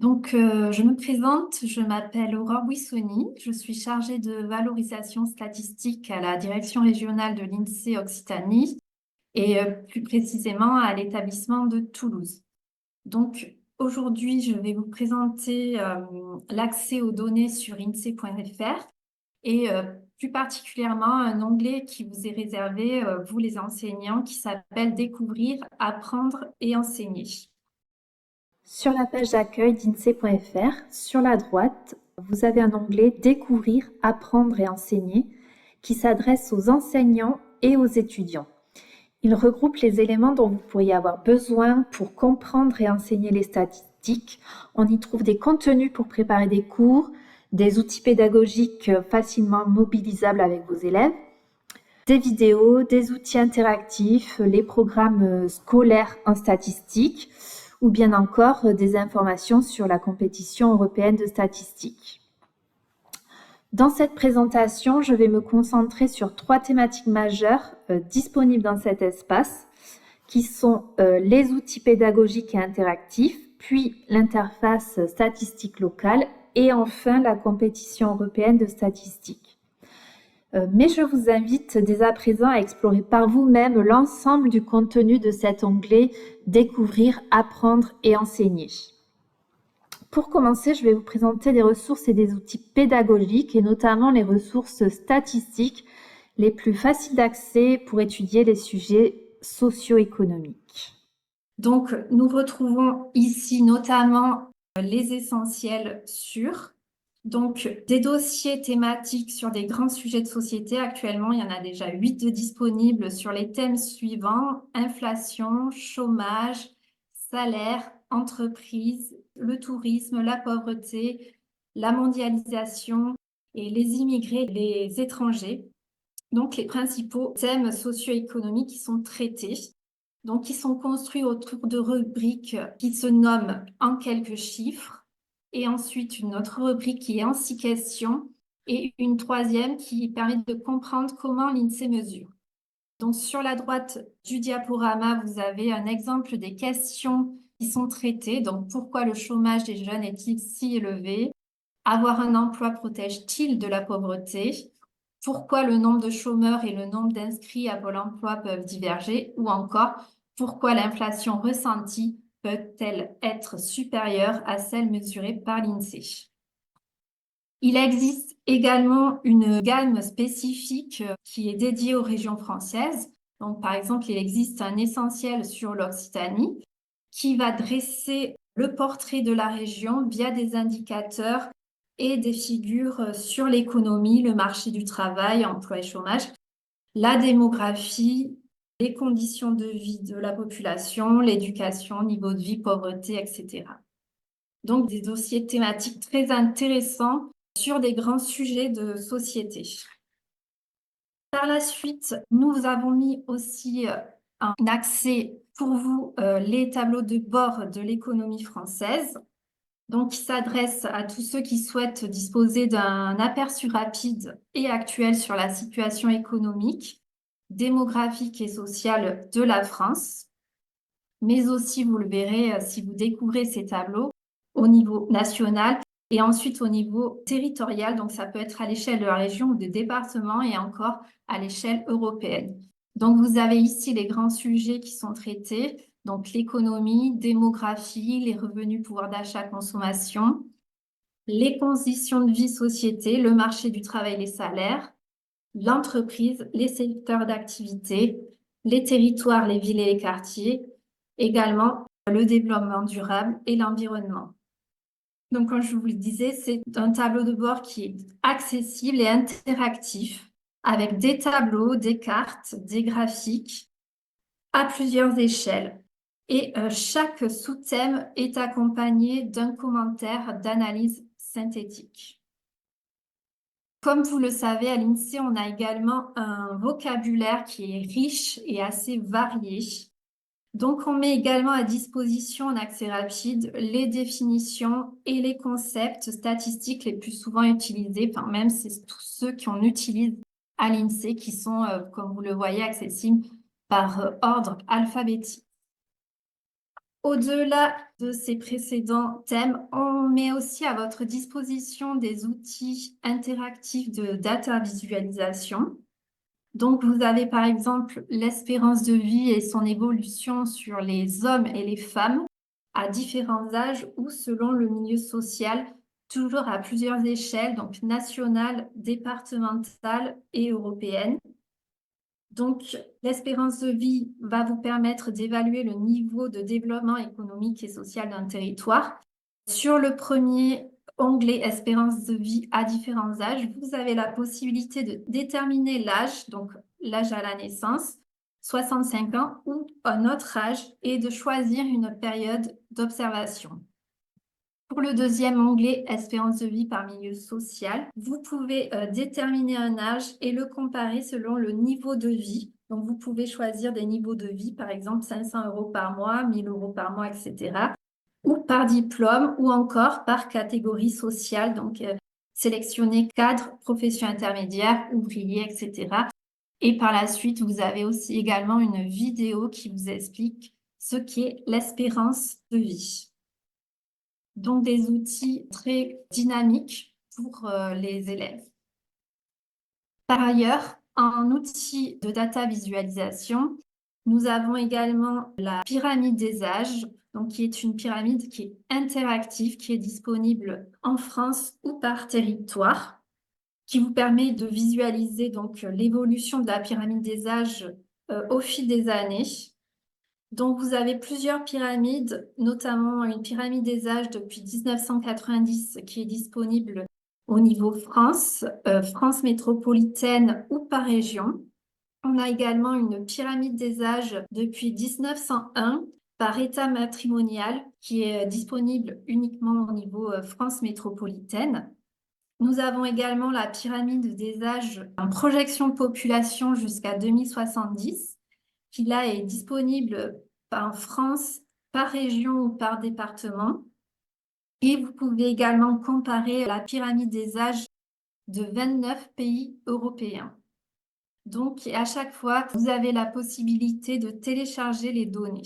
Je me présente, je m'appelle Aurore Buissoni, je suis chargée de valorisation statistique à la direction régionale de l'INSEE Occitanie et plus précisément à l'établissement de Toulouse. Aujourd'hui, je vais vous présenter l'accès aux données sur INSEE.fr et plus particulièrement un onglet qui vous est réservé, vous les enseignants, qui s'appelle Découvrir, apprendre et enseigner. Sur la page d'accueil d'INSEE.fr, sur la droite, vous avez un onglet Découvrir, apprendre et enseigner qui s'adresse aux enseignants et aux étudiants. Il regroupe les éléments dont vous pourriez avoir besoin pour comprendre et enseigner les statistiques. On y trouve des contenus pour préparer des cours, des outils pédagogiques facilement mobilisables avec vos élèves, des vidéos, des outils interactifs, les programmes scolaires en statistique, ou bien encore des informations sur la compétition européenne de statistique. Dans cette présentation, je vais me concentrer sur 3 thématiques majeures disponibles dans cet espace, qui sont les outils pédagogiques et interactifs, puis l'interface statistique locale et enfin la compétition européenne de statistique. Mais je vous invite dès à présent à explorer par vous-même l'ensemble du contenu de cet onglet « Découvrir, apprendre et enseigner ». Pour commencer, je vais vous présenter des ressources et des outils pédagogiques et notamment les ressources statistiques les plus faciles d'accès pour étudier les sujets socio-économiques. Donc, nous retrouvons ici notamment les essentiels sur des dossiers thématiques sur des grands sujets de société. Actuellement, il y en a déjà 8 de disponibles sur les thèmes suivants: inflation, chômage, salaire, entreprise, le tourisme, la pauvreté, la mondialisation et les immigrés, les étrangers. Donc, les principaux thèmes socio-économiques qui sont traités. Donc, ils sont construits autour de rubriques qui se nomment en quelques chiffres, et ensuite une autre rubrique qui est en 6 questions, et une troisième qui permet de comprendre comment l'INSEE mesure. Donc, sur la droite du diaporama, vous avez un exemple des questions qui sont traitées. Donc, pourquoi le chômage des jeunes est-il si élevé? Avoir un emploi protège-t-il de la pauvreté? Pourquoi le nombre de chômeurs et le nombre d'inscrits à Pôle emploi peuvent diverger? Ou encore, pourquoi l'inflation ressentie peut-elle être supérieure à celle mesurée par l'INSEE? Il existe également une gamme spécifique qui est dédiée aux régions françaises. Donc, par exemple, il existe un essentiel sur l'Occitanie qui va dresser le portrait de la région via des indicateurs et des figures sur l'économie, le marché du travail, emploi et chômage, la démographie, les conditions de vie de la population, l'éducation, niveau de vie, pauvreté, etc. Donc, des dossiers thématiques très intéressants sur des grands sujets de société. Par la suite, nous avons mis aussi un accès pour vous, les tableaux de bord de l'économie française, donc qui s'adresse à tous ceux qui souhaitent disposer d'un aperçu rapide et actuel sur la situation économique, démographique et sociale de la France, mais aussi, vous le verrez si vous découvrez ces tableaux, au niveau national et ensuite au niveau territorial. Donc, ça peut être à l'échelle de la région ou de département et encore à l'échelle européenne. Donc, vous avez ici les grands sujets qui sont traités. Donc, l'économie, démographie, les revenus, pouvoir d'achat, consommation, les conditions de vie, société, le marché du travail, les salaires, l'entreprise, les secteurs d'activité, les territoires, les villes et les quartiers, également le développement durable et l'environnement. Donc, comme je vous le disais, c'est un tableau de bord qui est accessible et interactif avec des tableaux, des cartes, des graphiques à plusieurs échelles. Et chaque sous-thème est accompagné d'un commentaire d'analyse synthétique. Comme vous le savez, à l'INSEE, on a également un vocabulaire qui est riche et assez varié. Donc, on met également à disposition en accès rapide les définitions et les concepts statistiques les plus souvent utilisés. Enfin, même c'est tous ceux qu'on utilise à l'INSEE qui sont, comme vous le voyez, accessibles par ordre alphabétique. Au-delà de ces précédents thèmes, on met aussi à votre disposition des outils interactifs de data visualisation. Donc, vous avez par exemple l'espérance de vie et son évolution sur les hommes et les femmes à différents âges ou selon le milieu social, toujours à plusieurs échelles, donc nationale, départementale et européenne. Donc, l'espérance de vie va vous permettre d'évaluer le niveau de développement économique et social d'un territoire. Sur le premier onglet espérance de vie à différents âges, vous avez la possibilité de déterminer l'âge, donc l'âge à la naissance, 65 ans ou un autre âge, et de choisir une période d'observation. Pour le deuxième onglet, espérance de vie par milieu social, vous pouvez déterminer un âge et le comparer selon le niveau de vie. Donc, vous pouvez choisir des niveaux de vie, par exemple 500 € par mois, 1000 € par mois, etc. Ou par diplôme ou encore par catégorie sociale. Donc, sélectionner cadre, profession intermédiaire, ouvrier, etc. Et par la suite, vous avez aussi également une vidéo qui vous explique ce qu'est l'espérance de vie. Donc, des outils très dynamiques pour les élèves. Par ailleurs, en outil de data visualisation, nous avons également la pyramide des âges, donc qui est une pyramide qui est interactive, qui est disponible en France ou par territoire, qui vous permet de visualiser donc l'évolution de la pyramide des âges au fil des années. Donc, vous avez plusieurs pyramides, notamment une pyramide des âges depuis 1990 qui est disponible au niveau France, France métropolitaine ou par région. On a également une pyramide des âges depuis 1901 par état matrimonial qui est disponible uniquement au niveau France métropolitaine. Nous avons également la pyramide des âges en projection de population jusqu'à 2070 qui là est disponible en France par région ou par département. Et vous pouvez également comparer la pyramide des âges de 29 pays européens. Donc, à chaque fois, vous avez la possibilité de télécharger les données.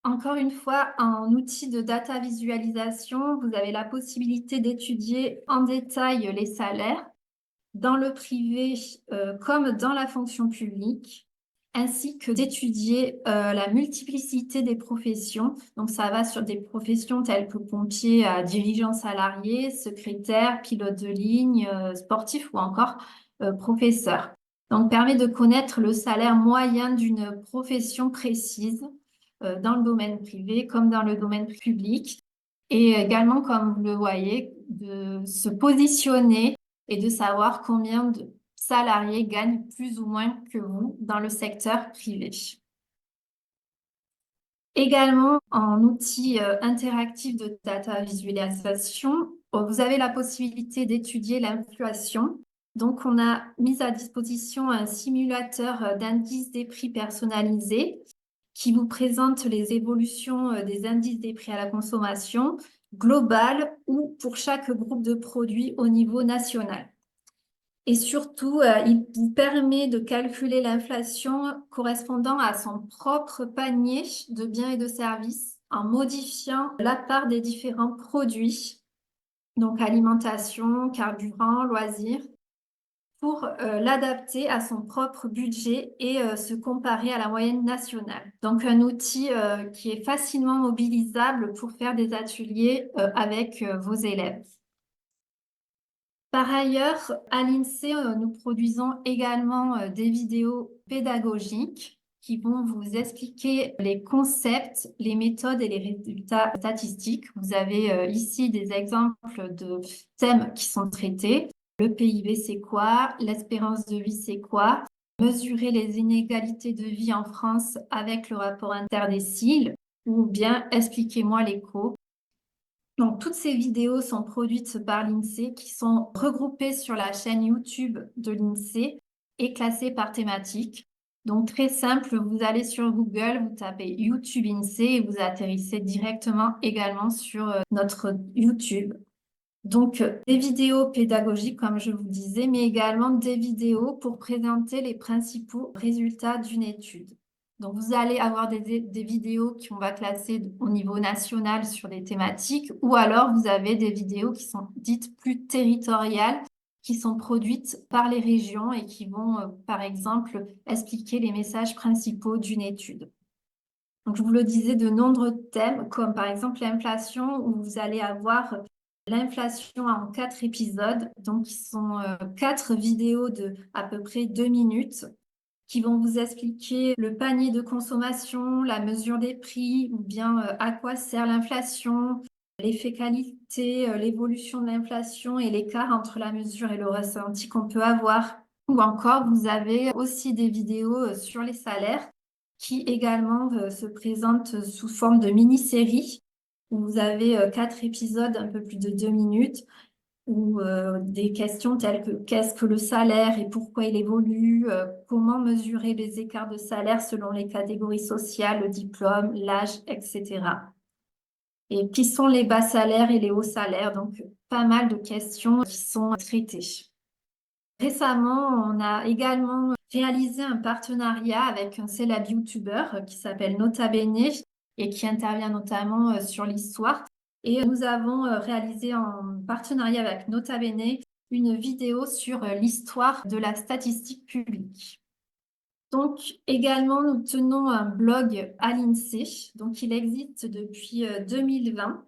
Encore une fois, en outil de data visualisation, vous avez la possibilité d'étudier en détail les salaires dans le privé comme dans la fonction publique, ainsi que d'étudier la multiplicité des professions. Donc, ça va sur des professions telles que pompier à dirigeant salarié, secrétaire, pilote de ligne, sportif ou encore professeur. Donc, permet de connaître le salaire moyen d'une profession précise dans le domaine privé comme dans le domaine public. Et également, comme vous le voyez, de se positionner et de savoir combien de salariés gagnent plus ou moins que vous dans le secteur privé. Également, en outil interactif de data visualisation, vous avez la possibilité d'étudier l'inflation. Donc, on a mis à disposition un simulateur d'indice des prix personnalisé qui vous présente les évolutions des indices des prix à la consommation global ou pour chaque groupe de produits au niveau national. Et surtout, il vous permet de calculer l'inflation correspondant à son propre panier de biens et de services en modifiant la part des différents produits, donc alimentation, carburant, loisirs, pour l'adapter à son propre budget et se comparer à la moyenne nationale. Donc un outil qui est facilement mobilisable pour faire des ateliers avec vos élèves. Par ailleurs, à l'INSEE, nous produisons également des vidéos pédagogiques qui vont vous expliquer les concepts, les méthodes et les résultats statistiques. Vous avez ici des exemples de thèmes qui sont traités. Le PIB, c'est quoi? L'espérance de vie, c'est quoi? Mesurer les inégalités de vie en France avec le rapport interdécile ou bien expliquez-moi l'éco. Donc, toutes ces vidéos sont produites par l'INSEE qui sont regroupées sur la chaîne YouTube de l'INSEE et classées par thématique. Donc, très simple, vous allez sur Google, vous tapez YouTube INSEE et vous atterrissez directement également sur notre YouTube. Donc, des vidéos pédagogiques, comme je vous disais, mais également des vidéos pour présenter les principaux résultats d'une étude. Donc, vous allez avoir des vidéos qu'on va classer au niveau national sur des thématiques, ou alors vous avez des vidéos qui sont dites plus territoriales, qui sont produites par les régions et qui vont, par exemple, expliquer les messages principaux d'une étude. Donc, je vous le disais, de nombreux thèmes, comme par exemple l'inflation, où vous allez avoir l'inflation en 4 épisodes, donc qui sont 4 vidéos de à peu près 2 minutes, qui vont vous expliquer le panier de consommation, la mesure des prix, ou bien à quoi sert l'inflation, l'effet qualité, l'évolution de l'inflation et l'écart entre la mesure et le ressenti qu'on peut avoir. Ou encore, vous avez aussi des vidéos sur les salaires qui également se présentent sous forme de mini-séries où vous avez 4 épisodes, un peu plus de 2 minutes, ou des questions telles que qu'est-ce que le salaire et pourquoi il évolue, comment mesurer les écarts de salaire selon les catégories sociales, le diplôme, l'âge, etc. Et qui sont les bas salaires et les hauts salaires, donc pas mal de questions qui sont traitées. Récemment, on a également réalisé un partenariat avec un célèbre YouTuber qui s'appelle Nota Bene et qui intervient notamment sur l'histoire. Et nous avons réalisé en partenariat avec Nota Bene une vidéo sur l'histoire de la statistique publique. Donc, également, nous tenons un blog à l'INSEE. Donc, il existe depuis 2020,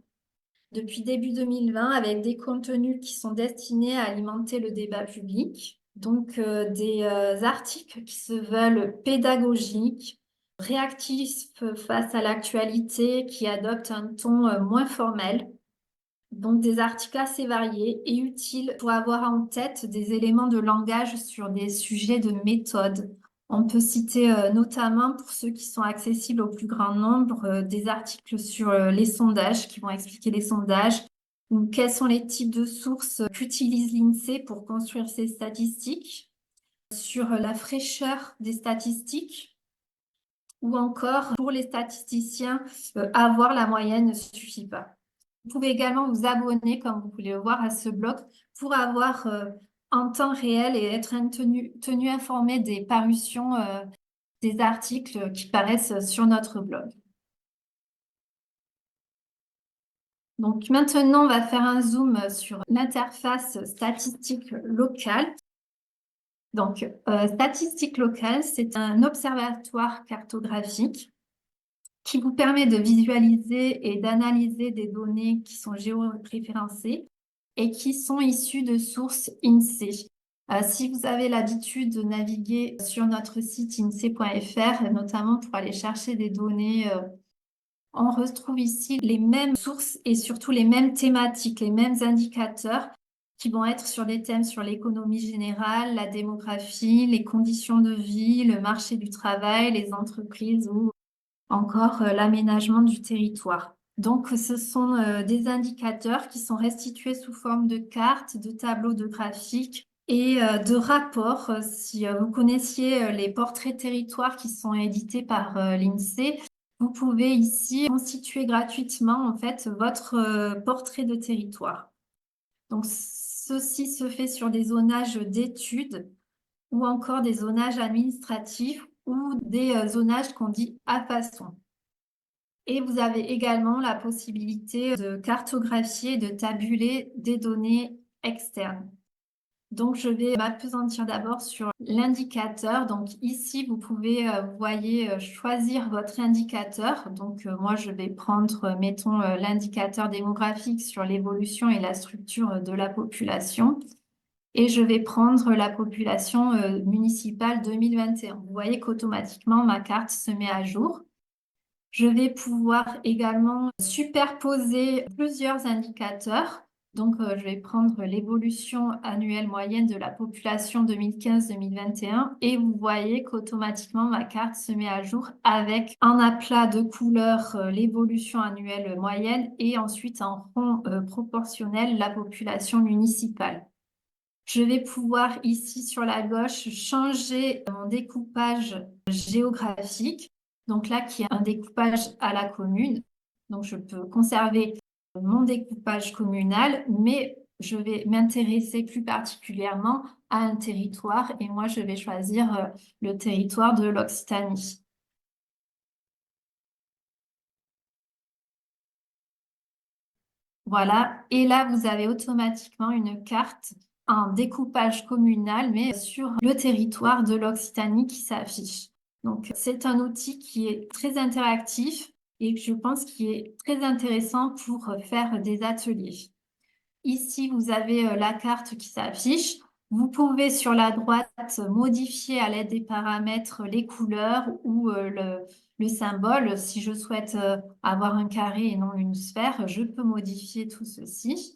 depuis début 2020, avec des contenus qui sont destinés à alimenter le débat public. Donc, des articles qui se veulent pédagogiques, réactifs face à l'actualité, qui adoptent un ton moins formel. Donc, des articles assez variés et utiles pour avoir en tête des éléments de langage sur des sujets de méthode. On peut citer notamment, pour ceux qui sont accessibles au plus grand nombre, des articles sur les sondages qui vont expliquer les sondages, ou quels sont les types de sources qu'utilise l'INSEE pour construire ses statistiques, sur la fraîcheur des statistiques, ou encore pour les statisticiens, avoir la moyenne ne suffit pas. Vous pouvez également vous abonner, comme vous pouvez le voir, à ce blog pour avoir en temps réel et être tenu informé des parutions des articles qui paraissent sur notre blog. Donc maintenant, on va faire un zoom sur l'interface statistique locale. Donc, statistique locale, c'est un observatoire cartographique qui vous permet de visualiser et d'analyser des données qui sont géoréférencées et qui sont issues de sources INSEE. Si vous avez l'habitude de naviguer sur notre site INSEE.fr, notamment pour aller chercher des données, on retrouve ici les mêmes sources et surtout les mêmes thématiques, les mêmes indicateurs qui vont être sur des thèmes sur l'économie générale, la démographie, les conditions de vie, le marché du travail, les entreprises ou encore l'aménagement du territoire. Donc, ce sont des indicateurs qui sont restitués sous forme de cartes, de tableaux de graphiques et de rapports. Si vous connaissiez les portraits territoires qui sont édités par l'INSEE, vous pouvez ici constituer gratuitement en fait votre portrait de territoire. Donc, ceci se fait sur des zonages d'études ou encore des zonages administratifs ou des zonages qu'on dit à façon. Et vous avez également la possibilité de cartographier et de tabuler des données externes. Donc, je vais m'appesantir d'abord sur l'indicateur. Donc, ici, vous pouvez, vous voyez, choisir votre indicateur. Donc, moi, je vais prendre, mettons, l'indicateur démographique sur l'évolution et la structure de la population. Et je vais prendre la population municipale 2021. Vous voyez qu'automatiquement, ma carte se met à jour. Je vais pouvoir également superposer plusieurs indicateurs. Donc, je vais prendre l'évolution annuelle moyenne de la population 2015-2021 et vous voyez qu'automatiquement, ma carte se met à jour avec un aplat de couleurs, l'évolution annuelle moyenne et ensuite en rond proportionnel, la population municipale. Je vais pouvoir ici sur la gauche changer mon découpage géographique. Donc là, qui est un découpage à la commune. Donc je peux conserver mon découpage communal, mais je vais m'intéresser plus particulièrement à un territoire et moi, je vais choisir le territoire de l'Occitanie. Voilà. Et là, vous avez automatiquement une carte en découpage communal, mais sur le territoire de l'Occitanie qui s'affiche. Donc, c'est un outil qui est très interactif et que je pense qui est très intéressant pour faire des ateliers. Ici, vous avez la carte qui s'affiche. Vous pouvez sur la droite modifier à l'aide des paramètres les couleurs ou le symbole. Si je souhaite avoir un carré et non une sphère, je peux modifier tout ceci.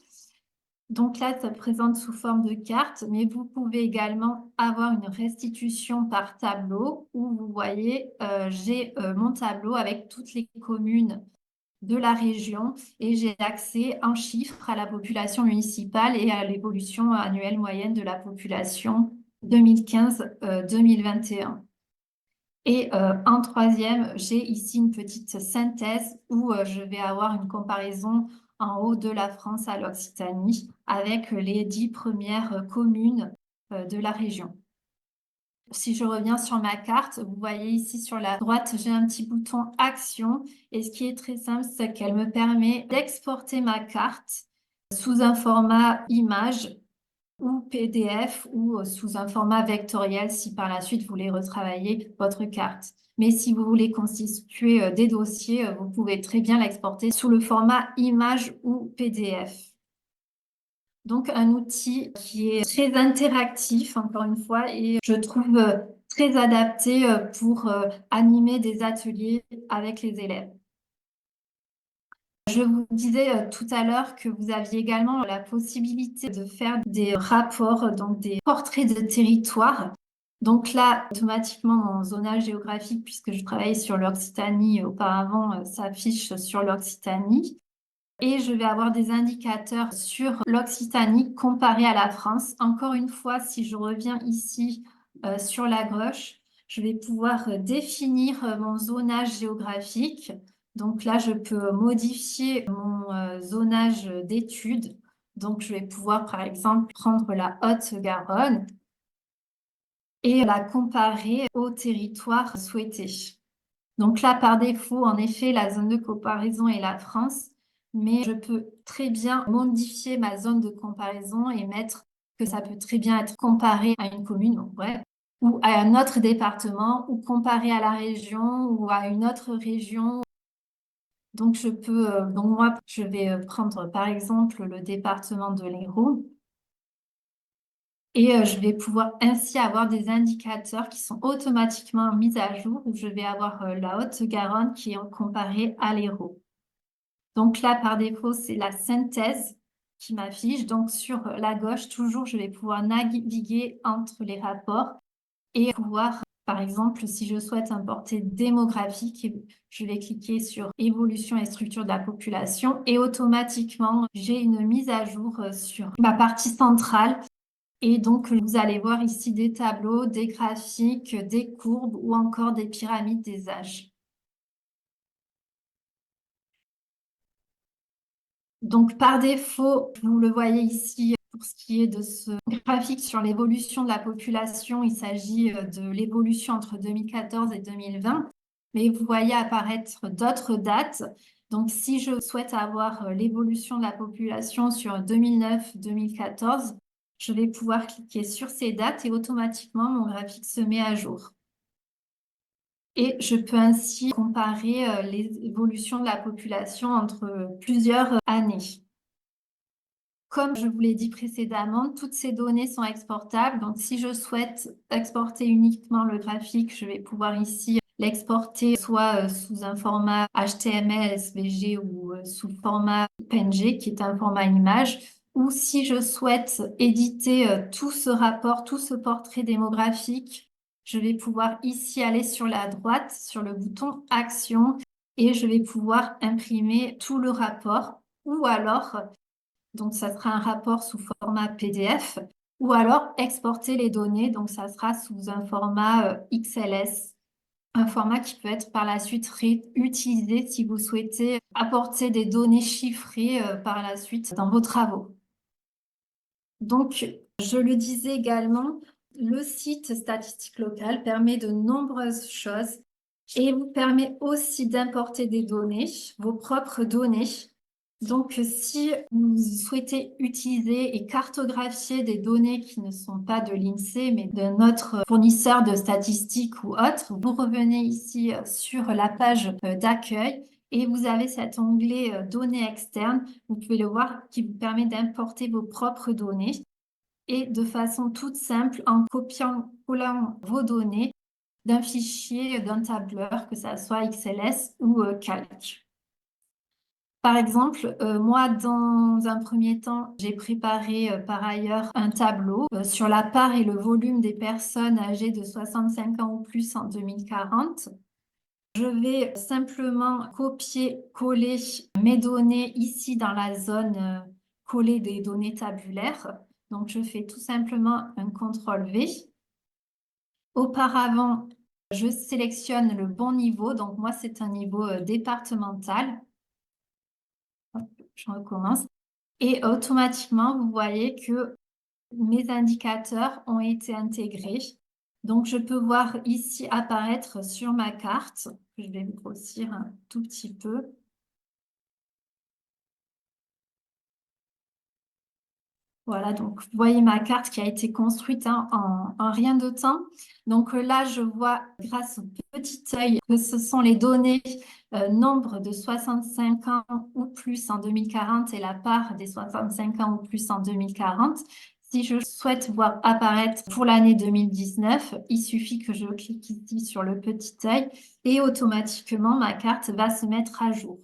Donc là, ça se présente sous forme de carte, mais vous pouvez également avoir une restitution par tableau où vous voyez, j'ai mon tableau avec toutes les communes de la région et j'ai accès en chiffres à la population municipale et à l'évolution annuelle moyenne de la population 2015-2021. Et en troisième, j'ai ici une petite synthèse où je vais avoir une comparaison en haut de la France à l'Occitanie avec les 10 premières communes de la région. Si je reviens sur ma carte, vous voyez ici sur la droite, j'ai un petit bouton Action. Et ce qui est très simple, c'est qu'elle me permet d'exporter ma carte sous un format image ou PDF ou sous un format vectoriel si par la suite vous voulez retravailler votre carte. Mais si vous voulez constituer des dossiers, vous pouvez très bien l'exporter sous le format image ou PDF. Donc, un outil qui est très interactif, encore une fois, et je trouve très adapté pour animer des ateliers avec les élèves. Je vous disais tout à l'heure que vous aviez également la possibilité de faire des rapports, donc des portraits de territoire. Donc là, automatiquement, mon zonage géographique, puisque je travaillais sur l'Occitanie auparavant, s'affiche sur l'Occitanie. Et je vais avoir des indicateurs sur l'Occitanie comparé à la France. Encore une fois, si je reviens ici sur la gauche, je vais pouvoir définir mon zonage géographique. Donc là, je peux modifier mon zonage d'études. Donc, je vais pouvoir, par exemple, prendre la Haute-Garonne et la comparer au territoire souhaité. Donc là, par défaut, en effet, la zone de comparaison est la France, mais je peux très bien modifier ma zone de comparaison et mettre que ça peut très bien être comparé à une commune, donc, ouais, ou à un autre département, ou comparé à la région, ou à une autre région. Donc je peux, donc moi, je vais prendre par exemple le département de l'Hérault. Et je vais pouvoir ainsi avoir des indicateurs qui sont automatiquement mis à jour où je vais avoir la Haute-Garonne qui est comparée à l'Hérault. Donc là, par défaut, c'est la synthèse qui m'affiche. Donc sur la gauche, toujours, je vais pouvoir naviguer entre les rapports et pouvoir, par exemple, si je souhaite importer démographique, je vais cliquer sur évolution et structure de la population et automatiquement, j'ai une mise à jour sur ma partie centrale. Et donc, vous allez voir ici des tableaux, des graphiques, des courbes ou encore des pyramides des âges. Donc, par défaut, vous le voyez ici, pour ce qui est de ce graphique sur l'évolution de la population, il s'agit de l'évolution entre 2014 et 2020. Mais vous voyez apparaître d'autres dates. Donc, si je souhaite avoir l'évolution de la population sur 2009-2014, je vais pouvoir cliquer sur ces dates et automatiquement, mon graphique se met à jour. Et je peux ainsi comparer les évolutions de la population entre plusieurs années. Comme je vous l'ai dit précédemment, toutes ces données sont exportables. Donc, si je souhaite exporter uniquement le graphique, je vais pouvoir ici l'exporter soit sous un format HTML, SVG ou sous format PNG, qui est un format image. Ou si je souhaite éditer tout ce rapport, tout ce portrait démographique, je vais pouvoir ici aller sur la droite, sur le bouton Action, et je vais pouvoir imprimer tout le rapport. Ou alors, donc ça sera un rapport sous format PDF, ou alors exporter les données, donc ça sera sous un format XLS, un format qui peut être par la suite réutilisé si vous souhaitez apporter des données chiffrées par la suite dans vos travaux. Donc, je le disais également, le site Statistique Locale permet de nombreuses choses et vous permet aussi d'importer des données, vos propres données. Donc, si vous souhaitez utiliser et cartographier des données qui ne sont pas de l'INSEE, mais de notre fournisseur de statistiques ou autre, vous revenez ici sur la page d'accueil et vous avez cet onglet données externes. Vous pouvez le voir qui vous permet d'importer vos propres données et de façon toute simple, en copiant, collant vos données d'un fichier, d'un tableur, que ça soit XLS ou Calc. Par exemple, moi, dans un premier temps, j'ai préparé par ailleurs un tableau sur la part et le volume des personnes âgées de 65 ans ou plus en 2040. Je vais simplement copier-coller mes données ici dans la zone coller des données tabulaires. Donc, je fais tout simplement un CTRL-V. Auparavant, je sélectionne le bon niveau. Donc, moi, c'est un niveau départemental. Je recommence. Et automatiquement, vous voyez que mes indicateurs ont été intégrés. Donc, je peux voir ici apparaître sur ma carte. Je vais grossir un tout petit peu. Voilà, donc vous voyez ma carte qui a été construite en rien de temps. Donc là, je vois grâce au petit œil que ce sont les données nombre de 65 ans ou plus en 2040 et la part des 65 ans ou plus en 2040. Si je souhaite voir apparaître pour l'année 2019, il suffit que je clique ici sur le petit œil et automatiquement ma carte va se mettre à jour.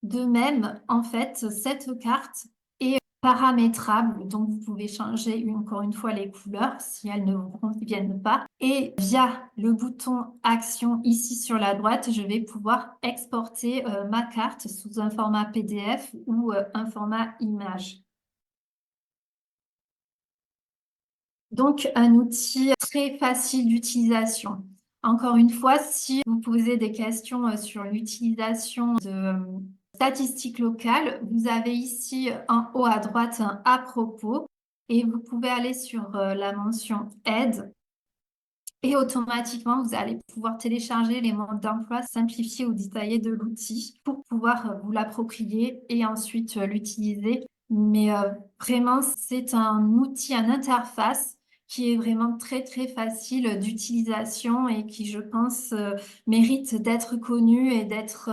De même, en fait, cette carte est paramétrable, donc vous pouvez changer encore une fois les couleurs si elles ne vous conviennent pas. Et via le bouton Action ici sur la droite, je vais pouvoir exporter ma carte sous un format PDF ou un format image. Donc, un outil très facile d'utilisation. Encore une fois, si vous posez des questions sur l'utilisation de statistiques locales, vous avez ici en haut à droite un à propos et vous pouvez aller sur la mention aide et automatiquement, vous allez pouvoir télécharger les modes d'emploi simplifiés ou détaillés de l'outil pour pouvoir vous l'approprier et ensuite l'utiliser. Mais vraiment, c'est un outil, une interface qui est vraiment très, très facile d'utilisation et qui, je pense, mérite d'être connu et d'être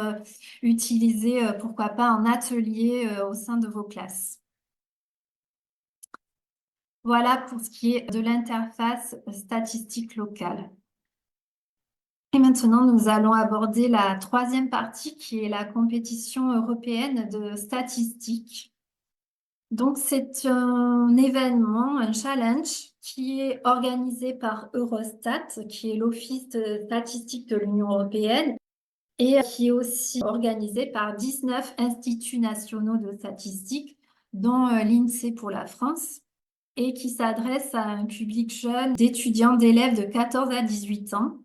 utilisé, pourquoi pas, en atelier au sein de vos classes. Voilà pour ce qui est de l'interface statistique locale. Et maintenant, nous allons aborder la troisième partie qui est la compétition européenne de statistiques. Donc, c'est un événement, un challenge qui est organisé par Eurostat, qui est l'Office de statistique de l'Union européenne, et qui est aussi organisé par 19 instituts nationaux de statistiques, dont l'INSEE pour la France, et qui s'adresse à un public jeune d'étudiants, d'élèves de 14 à 18 ans.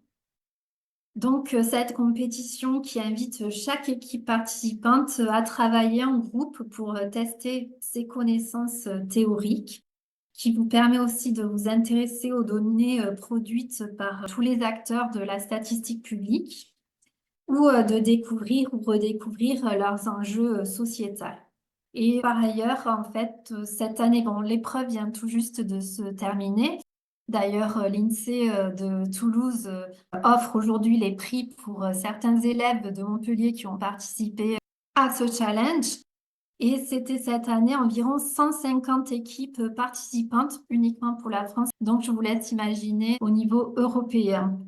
Donc, cette compétition qui invite chaque équipe participante à travailler en groupe pour tester ses connaissances théoriques, qui vous permet aussi de vous intéresser aux données produites par tous les acteurs de la statistique publique ou de découvrir ou redécouvrir leurs enjeux sociétaux. Et par ailleurs, en fait, cette année, bon, l'épreuve vient tout juste de se terminer. D'ailleurs, l'INSEE de Toulouse offre aujourd'hui les prix pour certains élèves de Montpellier qui ont participé à ce challenge. Et c'était cette année environ 150 équipes participantes uniquement pour la France. Donc, je vous laisse imaginer au niveau européen.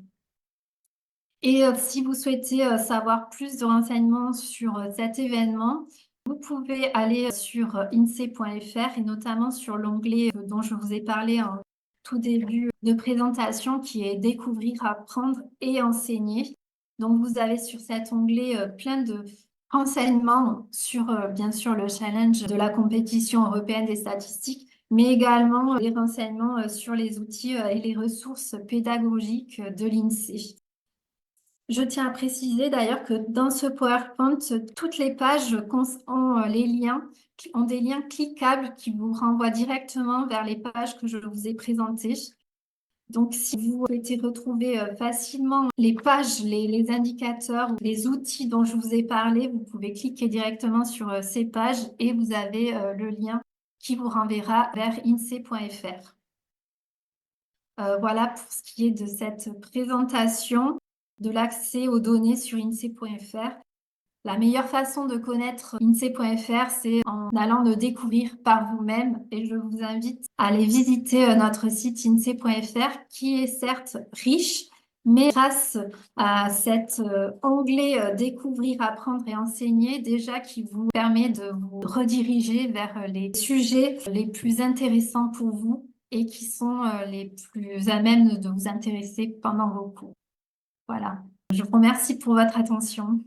Et si vous souhaitez savoir plus de renseignements sur cet événement, vous pouvez aller sur INSEE.fr et notamment sur l'onglet dont je vous ai parlé en tout début de présentation qui est Découvrir, apprendre et enseigner. Donc, vous avez sur cet onglet plein de renseignements sur, bien sûr, le challenge de la compétition européenne des statistiques, mais également des renseignements sur les outils et les ressources pédagogiques de l'INSEE. Je tiens à préciser d'ailleurs que dans ce PowerPoint, toutes les pages ont les liens, ont des liens cliquables qui vous renvoient directement vers les pages que je vous ai présentées. Donc, si vous souhaitez retrouver facilement les pages, les indicateurs, les outils dont je vous ai parlé, vous pouvez cliquer directement sur ces pages et vous avez le lien qui vous renverra vers INSEE.fr. Voilà pour ce qui est de cette présentation de l'accès aux données sur INSEE.fr. La meilleure façon de connaître INSEE.fr, c'est en allant le découvrir par vous-même et je vous invite à aller visiter notre site INSEE.fr qui est certes riche, mais grâce à cet onglet Découvrir, apprendre et enseigner, déjà qui vous permet de vous rediriger vers les sujets les plus intéressants pour vous et qui sont les plus à même de vous intéresser pendant vos cours. Voilà. Je vous remercie pour votre attention.